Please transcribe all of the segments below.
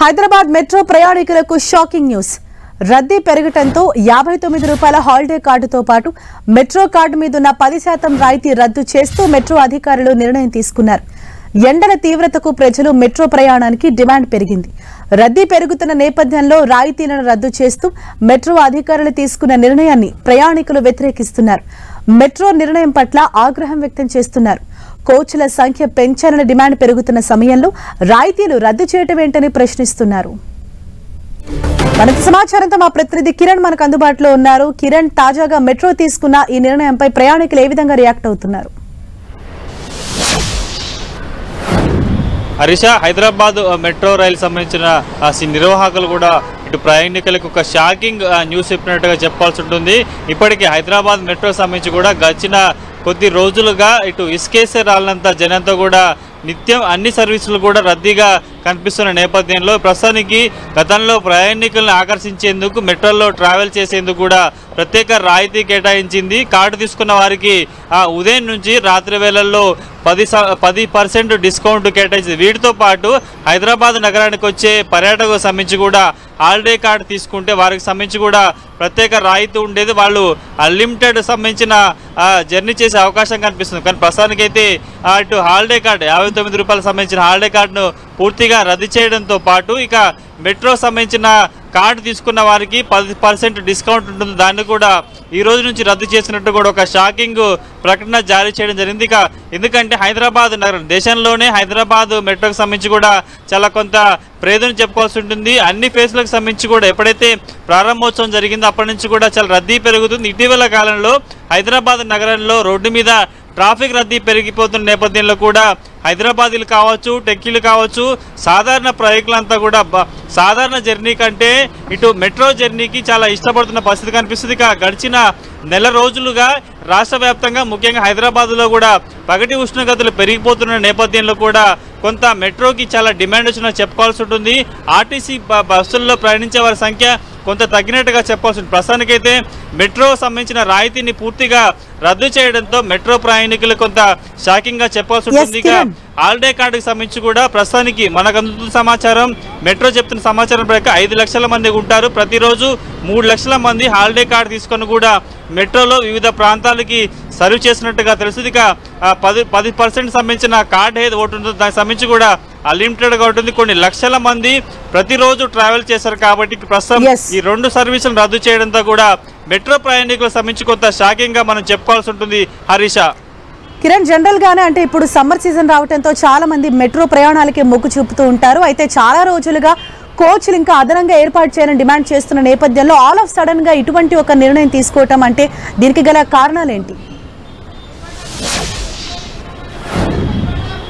Hyderabad metro ప్రయాణికులకు shocking news. రద్దీ పెరగటంతో 59 రూపాయల హాలిడే కార్డుతో పాటు మెట్రో కార్డు మీదున్న 10% రాయితీ రద్దు చేస్తూ మెట్రో అధికారులు నిర్ణయం తీసుకున్నారు. ఎండల తీవ్రతకు ప్రజలు మెట్రో ప్రయాణానికి డిమాండ్ పెరిగింది. రద్దీ పెరుగుతున్న నేపథ్యంలో రాయితీలను రద్దు చేస్తూ మెట్రో అధికారులు తీసుకున్న నిర్ణయాన్ని ప్రయాణికులు వ్యతిరేకిస్తున్నారు. మెట్రో నిర్ణయం పట్ల ఆగ్రహం వ్యక్తం చేస్తున్నారు. కోచ్ల సంఖ్య పెంచాలని డిమాండ్ పెరుగుతున్న సమయంలో రాయితీలు రద్దు చేయటం ఏంటని ప్రశ్నిస్తున్నారు. మరింత సమాచారంతో మా ప్రతినిధి కిరణ్ మనకు అందుబాటులో ఉన్నారు. కిరణ్, తాజాగా మెట్రో తీసుకున్న ఈ నిర్ణయంపై ప్రయాణికులు ఏ విధంగా రియాక్ట్ అవుతున్నారు? హరీష, హైదరాబాద్ మెట్రో రైలు సంబంధించిన నిర్వాహకులు కూడా ఇటు ప్రయాణికులకు ఒక షాకింగ్ న్యూస్ చెప్పినట్టుగా చెప్పాల్సి ఉంటుంది. ఇప్పటికే హైదరాబాద్ మెట్రో సంబంధించి కూడా గడిచిన కొద్ది రోజులుగా ఇటు ఇసుకేసే రాళ్ళంతా జనంతో కూడా నిత్యం అన్ని సర్వీసులు కూడా రద్దీగా కనిపిస్తున్న నేపథ్యంలో ప్రస్తుతానికి గతంలో ప్రయాణికులను ఆకర్షించేందుకు మెట్రోలో ట్రావెల్ చేసేందుకు కూడా ప్రత్యేక రాయితీ కేటాయించింది. కార్డు తీసుకున్న వారికి ఉదయం నుంచి రాత్రి వేళల్లో 10% డిస్కౌంట్ కేటాయించింది. వీటితో పాటు హైదరాబాద్ నగరానికి వచ్చే పర్యాటకులకు సంబంధించి కూడా హాలిడే కార్డు తీసుకుంటే వారికి సంబంధించి కూడా ప్రత్యేక రాయితీ ఉండేది. వాళ్ళు అన్లిమిటెడ్ సంబంధించిన జర్నీ చేసే అవకాశం కనిపిస్తుంది. కానీ ప్రస్తుతానికైతే ఇటు హాలిడే కార్డు 59 రూపాయలకు సంబంధించిన హాలిడే కార్డును పూర్తిగా రద్దు చేయడంతో పాటు ఇక మెట్రో సంబంధించిన కార్డు తీసుకున్న వారికి 10% డిస్కౌంట్ ఉంటుంది. దాన్ని కూడా ఈ రోజు నుంచి రద్దు చేసినట్టు కూడా ఒక షాకింగ్ ప్రకటన జారీ చేయడం జరిగింది. ఇక ఎందుకంటే హైదరాబాద్ నగరం దేశంలోనే హైదరాబాద్ మెట్రోకి సంబంధించి కూడా చాలా కొంత ప్రేదను చెప్పుకోవాల్సి ఉంటుంది. అన్ని ఫేజ్లకు సంబంధించి కూడా ఎప్పుడైతే ప్రారంభోత్సవం జరిగిందో అప్పటి నుంచి కూడా చాలా రద్దీ పెరుగుతుంది. ఇటీవల కాలంలో హైదరాబాద్ నగరంలో రోడ్డు మీద ట్రాఫిక్ రద్దీ పెరిగిపోతున్న నేపథ్యంలో కూడా హైదరాబాదీలు కావచ్చు, టెక్కీలు కావచ్చు, సాధారణ ప్రయాణికులంతా కూడా సాధారణ జర్నీ కంటే ఇటు మెట్రో జర్నీకి చాలా ఇష్టపడుతున్న పరిస్థితి కనిపిస్తుంది. ఇక గడిచిన నెల రోజులుగా రాష్ట్ర వ్యాప్తంగా ముఖ్యంగా హైదరాబాద్లో కూడా పగటి ఉష్ణోగ్రతలు పెరిగిపోతున్న నేపథ్యంలో కూడా కొంత మెట్రోకి చాలా డిమాండ్ వచ్చినా చెప్పుకోవాల్సి ఉంటుంది. ఆర్టీసీ బస్సుల్లో ప్రయాణించే వారి సంఖ్య కొంత తగ్గినట్టుగా చెప్పాల్సి ఉంటుంది. ప్రస్తుతానికైతే మెట్రో సంబంధించిన రాయితీని పూర్తిగా రద్దు చేయడంతో మెట్రో ప్రయాణికులు కొంత షాకింగ్ గా చెప్పాల్సి ఉంటుంది. ఇక హాలిడే కార్డుకి సంబంధించి కూడా ప్రస్తుతానికి మనకు అందుతున్న సమాచారం, మెట్రో చెప్తున్న సమాచారం ప్రకారం 5 లక్షల మంది ఉంటారు. ప్రతిరోజు 3 లక్షల మంది హాలిడే కార్డు తీసుకొని కూడా మెట్రోలో వివిధ ప్రాంతాలకి సర్వ్ చేసినట్టుగా తెలుస్తుంది. ఇక 10% సంబంధించిన కార్డు ఏది ఒకటి ఉంటుందో దానికి సంబంధించి కూడా అన్లిమిటెడ్గా ఉంటుంది. కొన్ని లక్షల మంది ప్రతిరోజు ట్రావెల్ చేశారు కాబట్టి ప్రస్తుతం ఈ 2 సర్వీసులను రద్దు చేయడంతో కూడా మెట్రో ప్రయాణికులకు సంబంధించి కొంత షాకింగ్ గా మనం చెప్పుకోవాల్సి ఉంటుంది. హరీష, కిరణ్, జనరల్ గానే అంటే ఇప్పుడు సమ్మర్ సీజన్ రావడంతో చాలా మంది మెట్రో ప్రయాణాలకి మొగ్గు చూపుతూ ఉంటారు. అయితే చాలా రోజులుగా కోచ్లు ఇంకా అదనంగా ఏర్పాటు చేయాలని డిమాండ్ చేస్తున్న నేపథ్యంలో ఆల్ ఆఫ్ సడన్ గా ఇటువంటి ఒక నిర్ణయం తీసుకోవటం అంటే దీనికి గల కారణాలేంటి?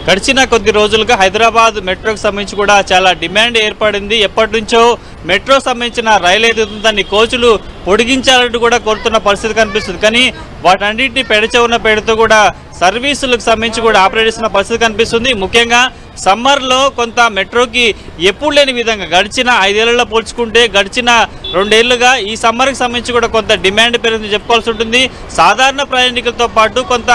గడిచిన కొద్ది రోజులుగా హైదరాబాద్ మెట్రోకి సంబంధించి కూడా చాలా డిమాండ్ ఏర్పడింది. ఎప్పటి నుంచో మెట్రో సంబంధించిన రైలు ఏదైతే దాన్ని కోచ్లు పొడిగించాలంటూ కూడా కోరుతున్న పరిస్థితి కనిపిస్తుంది. కానీ వాటన్నింటినీ పెడచెవున పెడుతూ కూడా సర్వీసులకు సంబంధించి కూడా ఆపరేట్ చేసిన పరిస్థితి కనిపిస్తుంది. ముఖ్యంగా సమ్మర్లో కొంత మెట్రోకి ఎప్పుడు లేని విధంగా గడిచిన 5 ఏళ్లలో పోల్చుకుంటే గడిచిన 2 ఏళ్లుగా ఈ సమ్మర్కి సంబంధించి కూడా కొంత డిమాండ్ పెరుగుతుంది చెప్పుకోవాల్సి ఉంటుంది. సాధారణ ప్రయాణికులతో పాటు కొంత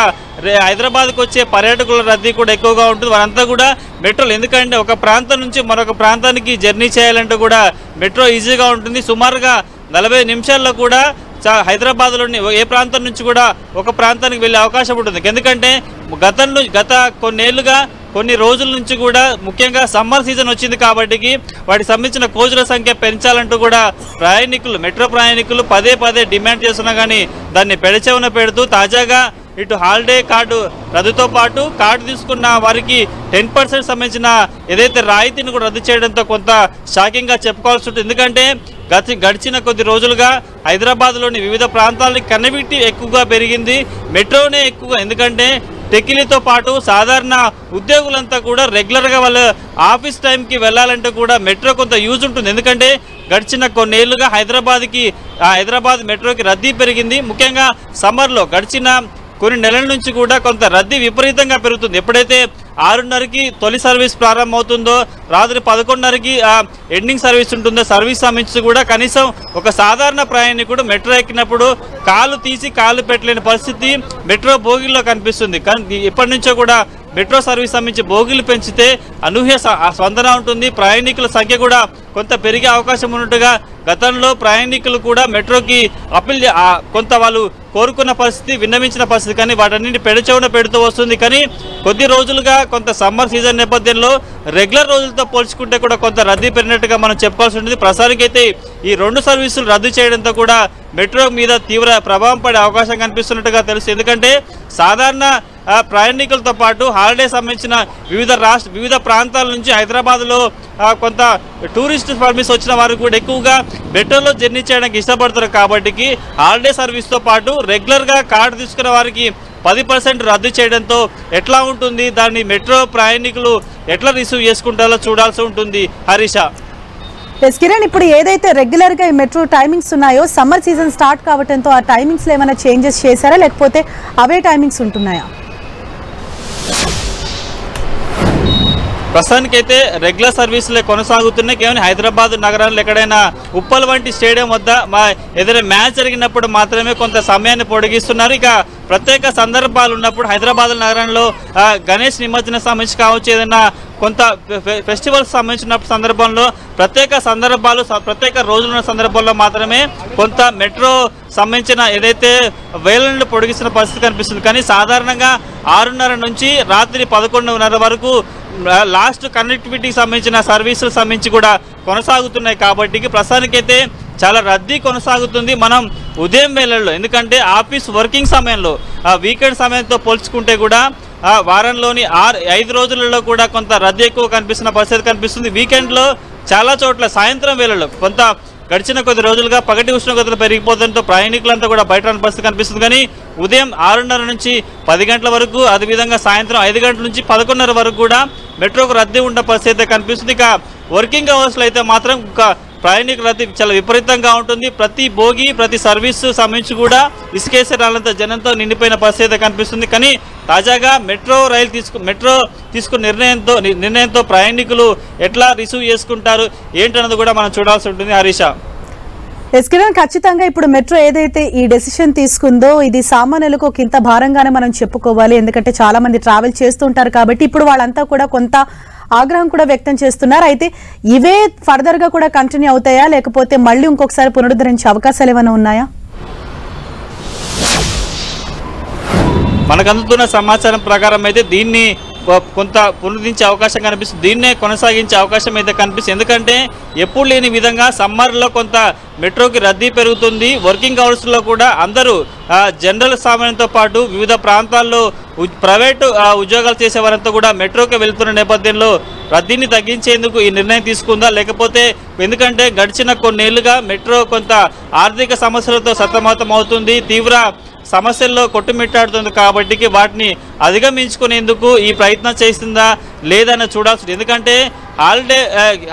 హైదరాబాద్కు వచ్చే పర్యాటకుల రద్దీ కూడా ఎక్కువగా ఉంటుంది. వారంతా కూడా మెట్రోలు, ఎందుకంటే ఒక ప్రాంతం నుంచి మరొక ప్రాంతానికి జర్నీ చేయాలంటే కూడా మెట్రో ఈజీగా ఉంటుంది. సుమారుగా 40 నిమిషాల్లో కూడా హైదరాబాద్లోని ఏ ప్రాంతం నుంచి కూడా ఒక ప్రాంతానికి వెళ్ళే అవకాశం ఉంటుంది. ఎందుకంటే గత కొన్నేళ్లుగా కొన్ని రోజుల నుంచి కూడా ముఖ్యంగా సమ్మర్ సీజన్ వచ్చింది కాబట్టి వాటికి సంబంధించిన కోచ్ల సంఖ్య పెంచాలంటూ కూడా మెట్రో ప్రయాణికులు పదే డిమాండ్ చేస్తున్నా కానీ దాన్ని పెడచెవున పెడుతూ తాజాగా ఇటు హాలిడే కార్డు రద్దుతో పాటు కార్డు తీసుకున్న వారికి 10% సంబంధించిన ఏదైతే రాయితీని కూడా రద్దు చేయడంతో కొంత షాకింగ్ గా చెప్పుకోవాల్సి ఉంటుంది. ఎందుకంటే గడిచిన కొద్ది రోజులుగా హైదరాబాద్లోని వివిధ ప్రాంతాలని కనెక్టివిటీ ఎక్కువగా పెరిగింది, మెట్రోనే ఎక్కువగా. ఎందుకంటే టెక్కీలతో పాటు సాధారణ ఉద్యోగులంతా కూడా రెగ్యులర్గా వాళ్ళ ఆఫీస్ టైంకి వెళ్ళాలంటే కూడా మెట్రో కొంత యూజ్ ఉంటుంది. ఎందుకంటే గడిచిన కొన్నేళ్లుగా హైదరాబాద్ మెట్రోకి రద్దీ పెరిగింది. ముఖ్యంగా సమ్మర్లో గడిచిన కొన్ని నెలల నుంచి కూడా కొంత రద్దీ విపరీతంగా పెరుగుతుంది. ఎప్పుడైతే 6:30కి తొలి సర్వీస్ ప్రారంభమవుతుందో రాత్రి 11:30కి ఎండింగ్ సర్వీస్ ఉంటుందో సర్వీస్ సంబంధించి కూడా కనీసం ఒక సాధారణ ప్రయాణికుడు మెట్రో ఎక్కినప్పుడు కాలు తీసి కాలు పెట్టలేని పరిస్థితి మెట్రో బోగిల్లో కనిపిస్తుంది. కానీ ఇప్పటి నుంచో కూడా మెట్రో సర్వీస్ సంబంధించి బోగీలు పెంచితే అనూహ్య స్పందన ఉంటుంది. ప్రయాణికుల సంఖ్య కూడా కొంత పెరిగే అవకాశం ఉన్నట్టుగా గతంలో ప్రయాణికులు కూడా మెట్రోకి అప్పీల్ కొంత వాళ్ళు కోరుకున్న పరిస్థితి, విన్నవించిన పరిస్థితి, కానీ వాటన్నింటి పెడచెవున పెడుతూ వస్తుంది. కానీ కొద్ది రోజులుగా కొంత సమ్మర్ సీజన్ నేపథ్యంలో రెగ్యులర్ రోజులతో పోల్చుకుంటే కూడా కొంత రద్దీ పెరిగినట్టుగా మనం చెప్పుకోవాల్సి ఉంటుంది. ప్రస్తుతానికైతే ఈ 2 సర్వీసులు రద్దు చేయడంతో కూడా మెట్రో మీద తీవ్ర ప్రభావం పడే అవకాశం కనిపిస్తున్నట్టుగా తెలుసు. ఎందుకంటే సాధారణ ప్రయాణికులతో పాటు హాలిడే సంబంధించిన వివిధ ప్రాంతాల నుంచి హైదరాబాద్లో కొంత టూరిస్ట్ పర్మిట్స్ వచ్చిన వారు కూడా ఎక్కువగా మెట్రోలో జర్నీ చేయడానికి ఇష్టపడతారు. కాబట్టి హాలిడే సర్వీస్తో పాటు రెగ్యులర్గా కార్డు తీసుకున్న వారికి 10% రద్దు చేయడంతో ఎట్లా ఉంటుంది, దాన్ని మెట్రో ప్రయాణికులు ఎట్లా రిసీవ్ చేసుకుంటారో చూడాల్సి ఉంటుంది. హరీష. కిరణ్, ఇప్పుడు ఏదైతే రెగ్యులర్ గా ఈ మెట్రో టైమింగ్స్ ఉన్నాయో సమ్మర్ సీజన్ స్టార్ట్ కావడంతో ఆ టైమింగ్స్ లో ఏమైనా చేంజెస్ చేశారా, లేకపోతే అవే టైమింగ్స్ ఉంటున్నాయా? ప్రస్తుతానికైతే రెగ్యులర్ సర్వీసులే కొనసాగుతున్నాయి. కేవలం హైదరాబాద్ నగరంలో ఎక్కడైనా ఉప్పల్ వంటి స్టేడియం వద్ద ఏదైనా మ్యాచ్ జరిగినప్పుడు మాత్రమే కొంత సమయాన్ని పొడిగిస్తున్నారు. ఇక ప్రత్యేక సందర్భాలు ఉన్నప్పుడు హైదరాబాద్ నగరంలో గణేష్ నిమజ్జన సంబంధించి కావచ్చు, ఏదైనా కొంత ఫెస్టివల్స్ సంబంధించిన సందర్భంలో ప్రత్యేక రోజులున్న సందర్భంలో మాత్రమే కొంత మెట్రో సంబంధించిన ఏదైతే వేలను పొడిగిస్తున్న పరిస్థితి కనిపిస్తుంది. కానీ సాధారణంగా 6:30 నుంచి రాత్రి 11:30 వరకు లాస్ట్ కనెక్టివిటీకి సంబంధించిన సర్వీసులు సంబంధించి కూడా కొనసాగుతున్నాయి. కాబట్టి ప్రస్తుతానికైతే చాలా రద్దీ కొనసాగుతుంది. మనం ఉదయం వేళల్లో, ఎందుకంటే ఆఫీస్ వర్కింగ్ సమయంలో వీకెండ్ సమయంతో పోల్చుకుంటే కూడా వారంలోని 5 రోజులలో కూడా కొంత రద్దీ ఎక్కువ కనిపిస్తున్న పరిస్థితి కనిపిస్తుంది. వీకెండ్లో చాలా చోట్ల సాయంత్రం వేళల్లో కొంత గడిచిన కొద్ది రోజులుగా పగటి ఉష్ణోగ్రతలు పెరిగిపోవడంతో ప్రయాణికులంతా కూడా బయట పరిస్థితి కనిపిస్తుంది. కానీ ఉదయం 6:30 నుంచి 10 గంటల వరకు, అదేవిధంగా సాయంత్రం 5 గంటల నుంచి 11:30 వరకు కూడా మెట్రోకు రద్దీ ఉన్న పరిస్థితి కనిపిస్తుంది. ఇక వర్కింగ్ అవర్స్లో అయితే మాత్రం ప్రయాణికుల రద్దీ చాలా విపరీతంగా ఉంటుంది. ప్రతి బోగి, ప్రతి సర్వీసు సంబంధించి కూడా ఇసుకేసే రాళ్ళంతా జనంతో నిండిపోయిన పరిస్థితి కనిపిస్తుంది. కానీ తాజాగా మెట్రో తీసుకున్న నిర్ణయంతో ప్రయాణికులు ఎట్లా రిసీవ్ చేసుకుంటారు ఏంటన్నది కూడా మనం చూడాల్సి ఉంటుంది. హరీష. కిరణ్, ఖచ్చితంగా ఇప్పుడు మెట్రో ఏదైతే ఈ డెసిషన్ తీసుకుందో ఇది సామాన్యులకు ఒక ఇంత భారంగానే మనం చెప్పుకోవాలి. ఎందుకంటే చాలా మంది ట్రావెల్ చేస్తుంటారు కాబట్టి ఇప్పుడు వాళ్ళంతా కూడా కొంత ఆగ్రహం కూడా వ్యక్తం చేస్తున్నారు. అయితే ఇవే ఫర్దర్ గా కూడా కంటిన్యూ అవుతాయా, లేకపోతే మళ్ళీ ఇంకొకసారి పునరుద్ధరించే అవకాశాలు ఏమైనా ఉన్నాయా? మనకు అందుతున్న సమాచారం ప్రకారం అయితే దీన్ని కొంత పునరుద్ధరించే అవకాశం కనిపిస్తుంది, దీన్నే కొనసాగించే అవకాశం అయితే కనిపిస్తుంది. ఎందుకంటే ఎప్పుడు లేని విధంగా సమ్మర్లో కొంత మెట్రోకి రద్దీ పెరుగుతుంది. వర్కింగ్ అవర్స్లో కూడా అందరూ జనరల్ సామాన్యంతో పాటు వివిధ ప్రాంతాల్లో ప్రైవేటు ఉద్యోగాలు చేసే వారంతా కూడా మెట్రోకి వెళ్తున్న నేపథ్యంలో రద్దీని తగ్గించేందుకు ఈ నిర్ణయం తీసుకుందా, లేకపోతే ఎందుకంటే గడిచిన కొన్నేళ్లుగా మెట్రో కొంత ఆర్థిక సమస్యలతో సతమతం అవుతుంది, తీవ్ర సమస్యల్లో కొట్టుమిట్టాడుతుంది. కాబట్టి వాటిని అధిగమించుకునేందుకు ఈ ప్రయత్నం చేస్తుందా లేదని చూడాల్సింది. ఎందుకంటే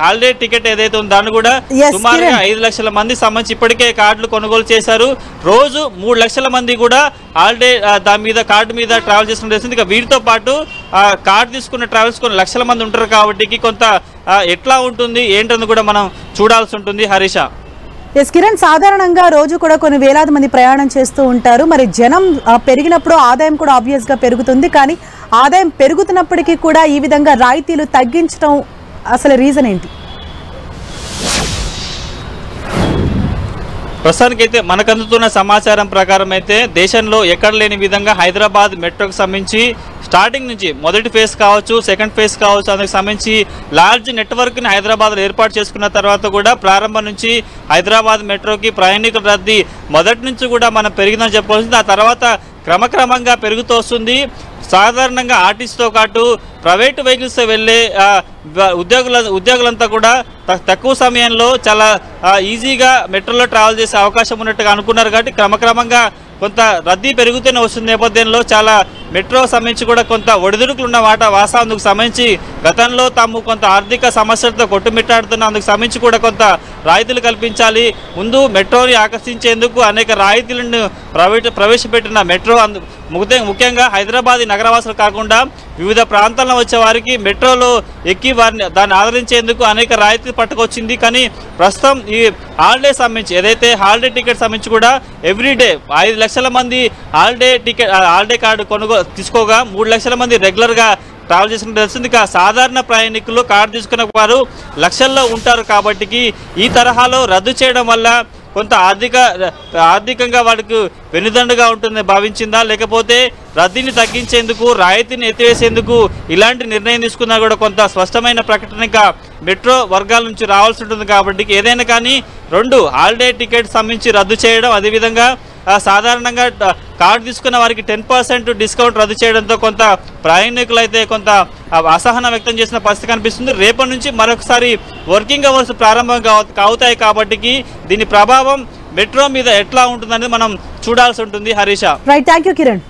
హాలిడే టికెట్ ఏదైతే ఉందో దాన్ని కూడా సుమారుగా 5 లక్షల మంది సంబంధించి ఇప్పటికే కార్డులు కొనుగోలు చేశారు. రోజు 3 లక్షల మంది కూడా హాలిడే కార్డు మీద ట్రావెల్ చేసుకుంటే, ఇక వీటితో పాటు కార్డు తీసుకున్న ట్రావెల్స్ కొన్ని లక్షల మంది ఉంటారు. కాబట్టి కొంత ఎట్లా ఉంటుంది ఏంటని కూడా మనం చూడాల్సి ఉంటుంది. హరీష. కిరణ్, సాధారణంగా రోజు కూడా కొన్ని వేలాది మంది ప్రయాణం చేస్తూ ఉంటారు. మరి జనం పెరిగినప్పుడు ఆదాయం కూడా ఆబ్వియస్ గా పెరుగుతుంది. కానీ ఆదాయం పెరుగుతున్నప్పటికీ కూడా ఈ విధంగా రాయితీలు తగ్గించడం అసలు రీజన్ ఏంటి? ప్రస్తుతానికైతే మనకు అందుతున్న సమాచారం ప్రకారం అయితే దేశంలో ఎక్కడ లేని విధంగా హైదరాబాద్ మెట్రోకి సంబంధించి స్టార్టింగ్ నుంచి మొదటి ఫేజ్ కావచ్చు, సెకండ్ ఫేజ్ కావచ్చు, అందుకు సంబంధించి లార్జ్ నెట్వర్క్ని హైదరాబాద్లో ఏర్పాటు చేసుకున్న తర్వాత కూడా ప్రారంభం నుంచి హైదరాబాద్ మెట్రోకి ప్రయాణికుల రద్దీ మొదటి నుంచి కూడా మనం పెరిగిందని చెప్పుకోవాల్సింది. ఆ తర్వాత క్రమక్రమంగా పెరుగుతూ వస్తుంది. సాధారణంగా ఆర్టీసీతో పాటు ప్రైవేటు వెహికల్స్ వెళ్ళే ఉద్యోగులంతా కూడా తక్కువ సమయంలో చాలా ఈజీగా మెట్రోలో ట్రావెల్ చేసే అవకాశం ఉన్నట్టుగా అనుకున్నారు. కాబట్టి క్రమక్రమంగా కొంత రద్దీ పెరుగుతూనే వస్తున్న నేపథ్యంలో చాలా మెట్రో సంబంధించి కూడా కొంత ఒడిదుడుకులు ఉన్న వాస్తవానికి సంబంధించి గతంలో తాము కొంత ఆర్థిక సమస్యలతో కొట్టుమిట్టాడుతున్న అందుకు సంబంధించి కూడా కొంత రాయితీలు కల్పించాలి. ముందు మెట్రోని ఆకర్షించేందుకు అనేక రాయితీలను ప్రవేశపెట్టిన మెట్రో ముఖ్యంగా హైదరాబాద్ నగరవాసులు కాకుండా వివిధ ప్రాంతాల్లో వచ్చే వారికి మెట్రోలో ఎక్కి దాన్ని ఆదరించేందుకు అనేక రాయితీలు పట్టుకొచ్చింది. కానీ ప్రస్తుతం ఈ హాలిడే సంబంధించి ఏదైతే హాలిడే టికెట్ సంబంధించి కూడా ఎవ్రీడే 5 లక్షల మంది హాలిడే కార్డు తీసుకోగా 3 లక్షల మంది రెగ్యులర్గా ట్రావెల్ చేసుకుంటే తెలుస్తుంది. సాధారణ ప్రయాణికులు కార్డు తీసుకున్న వారు లక్షల్లో ఉంటారు కాబట్టి ఈ తరహాలో రద్దు చేయడం వల్ల కొంత ఆర్థికంగా వాడికి వెనుదండుగా ఉంటుందని భావించిందా, లేకపోతే రద్దీని తగ్గించేందుకు రాయితీని ఎత్తివేసేందుకు ఇలాంటి నిర్ణయం తీసుకున్నా కూడా కొంత స్పష్టమైన ప్రకటన మెట్రో వర్గాల నుంచి రావాల్సి ఉంటుంది. కాబట్టి ఏదైనా కానీ 2 హాలిడే టికెట్ సంబంధించి రద్దు చేయడం, అదేవిధంగా సాధారణంగా కార్డు తీసుకున్న వారికి 10% డిస్కౌంట్ రద్దు చేయడంతో కొంత ప్రయాణికులు అయితే కొంత అసహనం వ్యక్తం చేసిన పరిస్థితి కనిపిస్తుంది. రేపటి నుంచి మరొకసారి వర్కింగ్ అవర్స్ ప్రారంభం అవుతాయి కాబట్టి దీని ప్రభావం మెట్రో మీద ఎట్లా ఉంటుందనేది మనం చూడాల్సి ఉంటుంది. Harisha. Right, thank you Kiran.